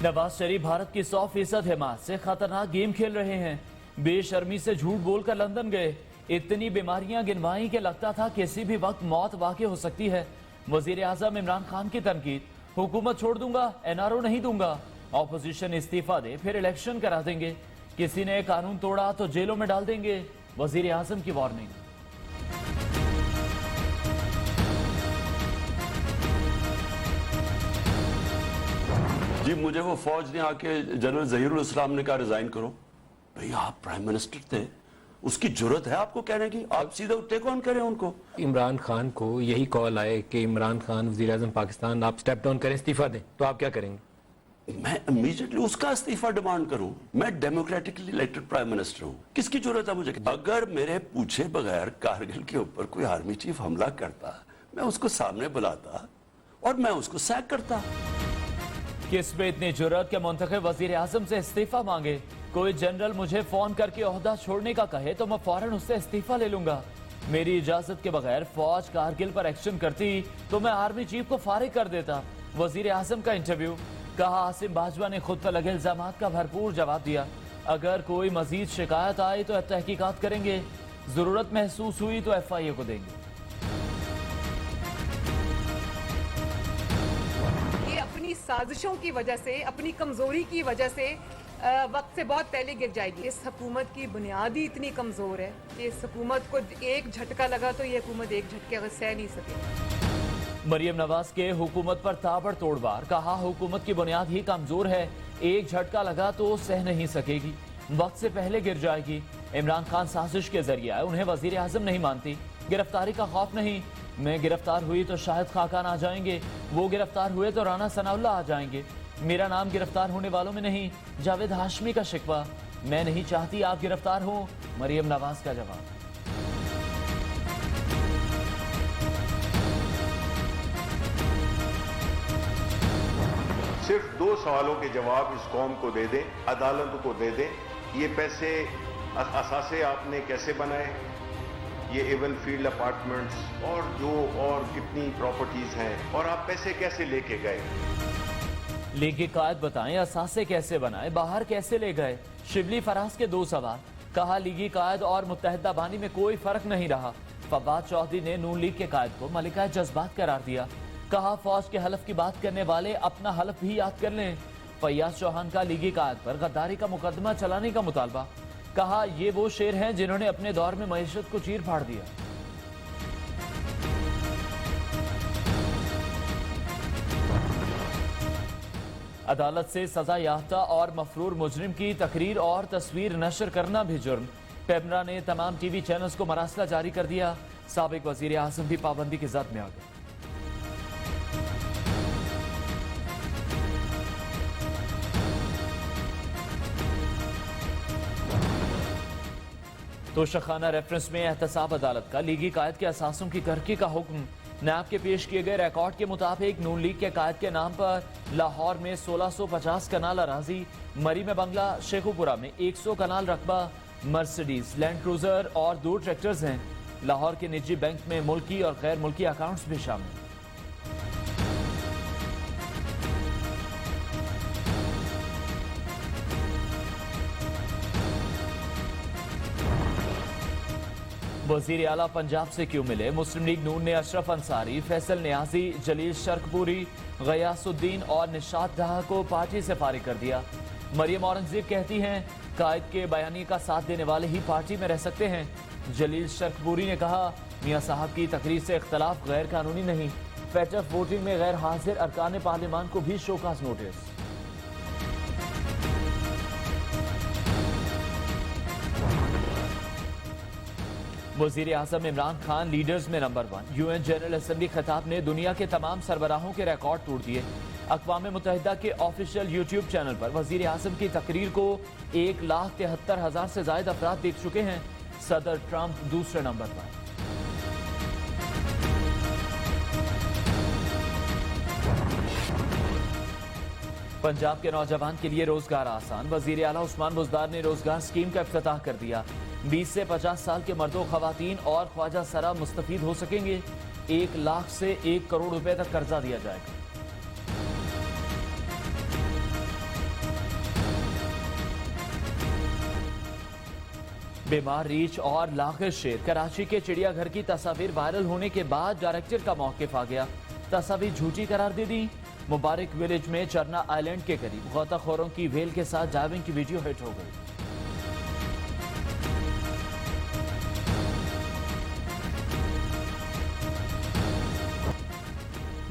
नवाज शरीफ भारत की 100% हिमायत से खतरनाक गेम खेल रहे हैं। बेशर्मी से झूठ बोलकर लंदन गए, इतनी बीमारियां गिनवाई कि लगता था किसी भी वक्त मौत वाक़ई हो सकती है। वजीर आज़म इमरान खान की तनकीद, हुकूमत छोड़ दूंगा, एनआरओ नहीं दूंगा। ऑपोजिशन इस्तीफा दे फिर इलेक्शन करा देंगे। किसी ने कानून तोड़ा तो जेलों में डाल देंगे। वजीर आज़म की वार्निंग। जी मुझे वो फौज ने आके जनरल ज़हीरुल इस्लाम ने कहा रिजाइन करो। भाई आप प्राइम मिनिस्टर थे, उसकी जरूरत है आपको कहने की? आप सीधे टेक ऑन करें उनको। इमरान खान को यही कॉल आए कि इमरान खान वज़ीर आज़म पाकिस्तान आप स्टेप डाउन करें, इस्तीफा दें, तो आप क्या करेंगे? मैं इमीडिएटली उसका इस्तीफा डिमांड करूं। मैं डेमोक्रेटिकली इलेक्टेड प्राइम मिनिस्टर हूं, किसकी जरूरत है मुझे? अगर मेरे पूछे बगैर कारगिल के ऊपर कोई आर्मी चीफ हमला करता, मैं उसको सामने बुलाता और मैं उसको सैक करता। किस पे इतनी जुर्रत के मुंतखब वजीर आज़म से इस्तीफा मांगे? कोई जनरल मुझे फोन करके ओहदा छोड़ने का कहे तो मैं फौरन उससे इस्तीफा ले लूंगा। मेरी इजाजत के बगैर फौज कारगिल पर एक्शन करती तो मैं आर्मी चीफ को फारिग कर देता। वजीर आज़म का इंटरव्यू, कहा आसिम बाजवा ने खुद पर लगे इल्जामात का भरपूर जवाब दिया। अगर कोई मजीद शिकायत आई तो तहकीकात करेंगे, जरूरत महसूस हुई तो FIA को देंगे। अपनी साजिशों की वजह से, अपनी कमजोरी की वजह से वक्त से बहुत पहले गिर जाएगी। इस हुकूमत की बुनियाद ही इतनी कमजोर है कि इस हुकूमत को एक झटका लगा तो ये हुकूमत एक झटके सह नहीं सके। मरियम नवाज के हुकूमत पर ताबड़तोड़ वार, कहा हुकूमत की बुनियाद ही कमजोर है, एक झटका लगा तो सह नहीं सकेगी, वक्त से पहले गिर जाएगी। इमरान खान साजिश के जरिए आए, उन्हें वजीर आज़म नहीं मानती। गिरफ्तारी का खौफ नहीं, मैं गिरफ्तार हुई तो शाहिद खाकान आ जाएंगे, वो गिरफ्तार हुए तो राना सनाउल्लाह आ जाएंगे। मेरा नाम गिरफ्तार होने वालों में नहीं। जावेद हाशमी का शिकवा, मैं नहीं चाहती आप गिरफ्तार हो। मरियम नवाज का जवाब। सिर्फ 2 सवालों के जवाब इस कौम को दे दें, अदालतों को दे दें। ये पैसे असासे आपने कैसे बनाए, ये एवन फील्ड अपार्टमेंट्स और कितनी प्रॉपर्टीज हैं, और आप पैसे कैसे लेके गए? लीगी कायद बताएं, असासे कैसे बनाए, बाहर कैसे ले गए? शिबली फराज के 2 सवाल, कहा लीगी कायद और मुत्तहिदा बानी में कोई फर्क नहीं रहा। फवाद चौधरी ने नून लीग के कायद को मलिका जज्बात करार दिया। कहा फौज के हलफ की बात करने वाले अपना हलफ भी याद कर लें। फैयाज चौहान का लीगी कायद पर गद्दारी का मुकदमा चलाने का मुतालबा, कहा ये वो शेर हैं जिन्होंने अपने दौर में मईशत को चीर फाड़ दिया। अदालत से सजा याफ्ता और मफरूर मुजरिम की तकरीर और तस्वीर नशर करना भी जुर्म। पेमरा ने तमाम TV चैनल्स को मरासला जारी कर दिया। साबिक वजीर आज़म भी पाबंदी की जद में आ गए। तोशाखाना रेफरेंस में एहतसाब अदालत का लीगी कायद के असासों की करकी का हुक्म। नैब के पेश किए गए रिकॉर्ड के मुताबिक नून लीग के कायद के नाम पर लाहौर में 1650 कनाल अराजी, मरी में बंगला, शेखुपुरा में 100 कनाल रकबा, मर्सिडीज, लैंड क्रूजर और 2 ट्रैक्टर्स हैं। लाहौर के निजी बैंक में मुल्की और गैर मुल्की अकाउंट्स भी शामिल। वजीर आला पंजाब से क्यों मिले? मुस्लिम लीग नून ने अशरफ अंसारी, फैसल नियाजी, जलील शर्कपुरी, गयासुद्दीन और निशात जहां को पार्टी से फारिग कर दिया। मरियम औरंगजेब कहती हैं कायद के बयानी का साथ देने वाले ही पार्टी में रह सकते हैं। जलील शर्कपुरी ने कहा मियां साहब की तकरीर से इख्तलाफ गैर कानूनी नहीं। फैटफ वोटिंग में गैर हाजिर अरकान पार्लियामान को भी शोकाज नोटिस। वजीर आज़म इमरान खान लीडर्स में नंबर 1। UN जनरल असेंबली खिताब ने दुनिया के तमाम सरबराहों के रिकॉर्ड तोड़ दिए। अक़वाम मुत्तहिदा के ऑफिशियल YouTube चैनल पर वजीर आज़म की तकरीर को 1,73,000 से ज्यादा अफराद देख चुके हैं। सदर ट्रंप दूसरे नंबर पर। पंजाब के नौजवान के लिए रोजगार आसान। वजीर आला उस्मान बुज़दार ने रोजगार स्कीम का इफ्तिताह कर दिया। 20 से 50 साल के मर्दों, खवातीन और ख्वाजा सरा मुस्तफीद हो सकेंगे। 1 लाख से 1 करोड़ रुपए तक कर्जा दिया जाएगा। बीमार रीछ और लाखिर शेर कराची के चिड़ियाघर की तस्वीर वायरल होने के बाद डायरेक्टर का मौकिफ आ गया। तस्वीर झूठी करार दे दी। मुबारक विलेज में चरना आइलैंड के करीब गोताखोरों की व्हेल के साथ डाइविंग की वीडियो हिट हो गई।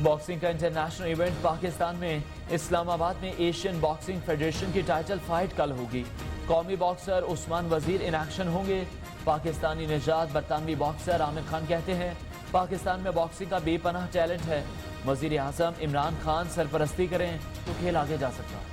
बॉक्सिंग का इंटरनेशनल इवेंट पाकिस्तान में इस्लामाबाद में एशियन बॉक्सिंग फेडरेशन की टाइटल फाइट कल होगी। कौमी बॉक्सर उस्मान वजीर इन एक्शन होंगे। पाकिस्तानी निजात बरतानवी बॉक्सर आमिर खान कहते हैं पाकिस्तान में बॉक्सिंग का बेपनाह टैलेंट है। वजीर आजम इमरान खान सरपरस्ती करें तो खेल आगे जा सकता है।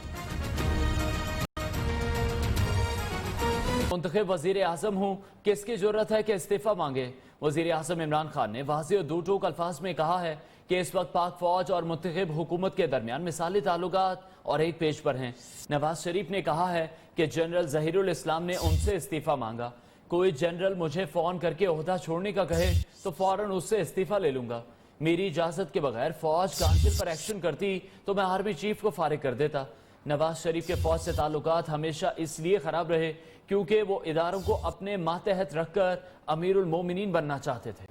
मुंतखब वजीर आजम हूँ, किसकी जरूरत है कि इस्तीफा मांगे। वजीर आजम इमरान खान ने वाज़ेह और दो टूक अल्फाज में कहा है कि इस वक्त पाक फौज और मुंतखब हुकूमत के दरमियान मिसाली ताल्लुकात और एक पेज पर हैं। नवाज शरीफ ने कहा है कि जनरल जहीरुल इस्लाम ने उनसे इस्तीफा मांगा। कोई जनरल मुझे फोन करके ओहदा छोड़ने का कहे तो फौरन उससे इस्तीफा ले लूंगा। मेरी इजाजत के बगैर फौज काउंसिल पर एक्शन करती तो मैं आर्मी चीफ को फारिग कर देता। नवाज शरीफ के फौज से ताल्लुकात हमेशा इसलिए खराब रहे क्योंकि वो इदारों को अपने मातहत रखकर अमीरुल मोमिनीन बनना चाहते थे।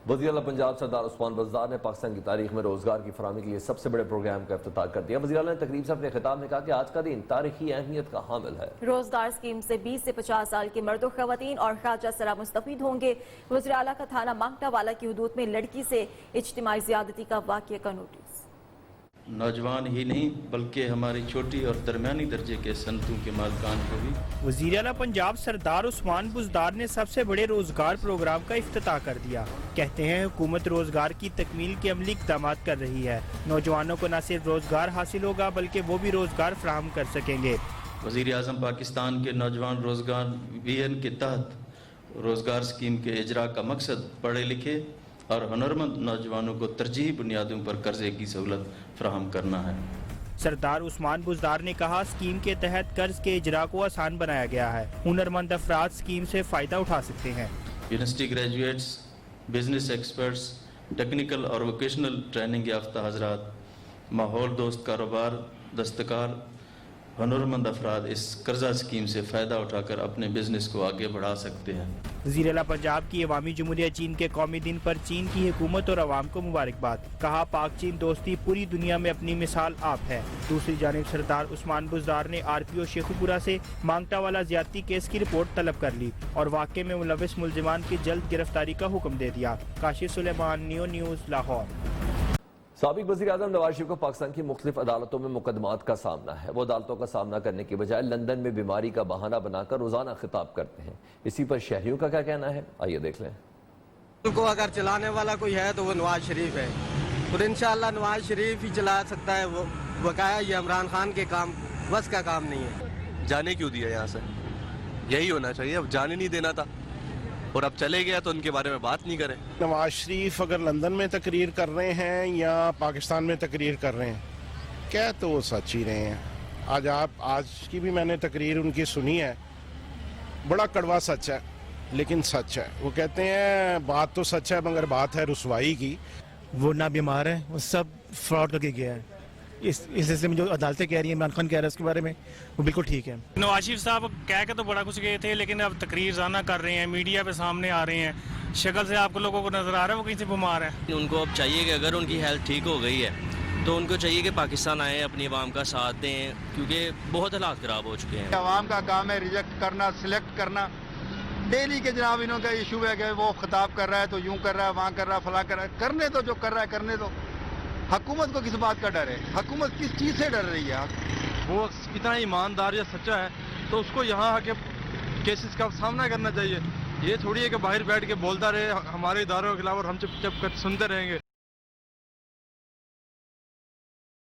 वज़ीर आला पंजाब सरदार उस्मान बुज़दार ने पाकिस्तान की तारीख में रोजगार की फराहमी के लिए सबसे बड़े प्रोग्राम का इफ्तिताह कर दिया। वज़ीर आला ने तकरीब से अपने खिताब में कहा कि आज का दिन तारीखी अहमियत का हामिल है। रोजगार स्कीम से 20 से 50 साल के मर्द ख़वातीन और ख़ाजा सरा मुस्तफ़ीद होंगे। वज़ीर आला का थाना मांगटा वाला की हुदूद में लड़की से इज्तिमाई ज़्यादती का वाक़या का नोटिस। नौजवान ही नहीं बल्कि हमारी छोटी और दरमियानी दर्जे के सनतों के मालिकान को भी। वज़ीर आला पंजाब सरदार उस्मान बुज़दार ने सबसे बड़े रोजगार प्रोग्राम का इफ्तिताह कर दिया। कहते हैं हुकूमत रोजगार की तकमील के अमली इक़दाम कर रही है। नौजवानों को न सिर्फ रोजगार हासिल होगा बल्कि वो भी रोजगार फराहम कर सकेंगे। वज़ीर आज़म पाकिस्तान के नौजवान रोजगार विजन के तहत रोजगार स्कीम के इजरा का मकसद पढ़े लिखे और हुनरमंद नौजवानों को तरजीही बुनियादों पर कर्जे की सहूलत फराहम करना है। सरदार उस्मान बुज़दार ने कहा स्कीम के तहत कर्ज के इजरा को आसान बनाया गया है। हुनरमंद अफराद स्कीम से फ़ायदा उठा सकते हैं। University graduates, business experts, technical और वोकेशनल ट्रेनिंग याफ्ता हजरात, माहौल दोस्त कारोबार, दस्तकार, हुनरमंद अफराद इस कर्जा स्कीम से फ़ायदा उठाकर अपने बिजनेस को आगे बढ़ा सकते हैं। वज़ीर आला पंजाब की अवामी जमहूरियत चीन के कौमी दिन पर चीन की हुकूमत और अवाम को मुबारकबाद। कहा पाक चीन दोस्ती पूरी दुनिया में अपनी मिसाल आप है। दूसरी जानिब सरदार उस्मान बुज़दार ने RPO शेखुपुरा से मांगटा वाला ज़्यादती केस की रिपोर्ट तलब कर ली और वाक़े में मुलविस मुल्ज़िमान की जल्द गिरफ्तारी का हुक्म दे दिया। Kashif Suleman, neo news, Lahore. साबिक वज़ीर आज़म नवाज शरीफ को पाकिस्तान की मुख्तलिफ अदालतों में मुकदमात का सामना है। वो अदालतों का सामना करने की बजाय लंदन में बीमारी का बहाना बनाकर रोजाना खिताब करते हैं। इसी पर शहरियों का क्या कहना है, आइए देख लें। उनको अगर चलाने वाला कोई है तो वो नवाज शरीफ है और इंशाअल्लाह नवाज शरीफ ही चला सकता है। वो बकाया ये इमरान खान के काम बस का काम नहीं है। जाने क्यों दिया यहाँ से, यही होना चाहिए। अब जाने नहीं देना था और अब चले गया तो उनके बारे में बात नहीं करें। नवाज शरीफ अगर लंदन में तकरीर कर रहे हैं या पाकिस्तान में तकरीर कर रहे हैं, क्या तो वो सच ही रहे हैं। आज की भी मैंने तकरीर उनकी सुनी है, बड़ा कड़वा सच है लेकिन सच है। वो कहते हैं बात तो सच है मगर बात है रुसवाई की। वो ना बीमार है, वो सब फ्रॉड करके गया है। इस सिलसिले में जो अदालतें कह रही हैं, इमरान खान कह रहा है उसके बारे में, वो बिल्कुल ठीक है। नवाज शरीफ साहब कह के तो बड़ा कुछ गए थे लेकिन अब तकरीर जाना कर रहे हैं, मीडिया पे सामने आ रहे हैं। शक्ल से आपको लोगों को नजर आ रहा है वो कहीं से बीमार है। उनको अब चाहिए कि अगर उनकी हेल्थ ठीक हो गई है तो उनको चाहिए कि पाकिस्तान आए, अपनी आवाम का साथ दें क्योंकि बहुत हालात खराब हो चुके हैं। आवाम का काम है रिजेक्ट करना, सिलेक्ट करना। डेली के जनाब इन्हों का इशू है कि वो खिताब कर रहा है तो यूं कर रहा है, वहाँ कर रहा है, फला कर रहा है। करने तो जो कर रहा है करने दो। हुकूमत को किस बात का डर है? हुकूमत किस चीज़ से डर रही है? वो इतना ईमानदार या सच्चा है तो उसको यहाँ आके केसेस का सामना करना चाहिए। ये थोड़ी है कि बाहर बैठ के बोलता रहे हमारे इदारों के खिलाफ और हम चुप कर सुनते रहेंगे।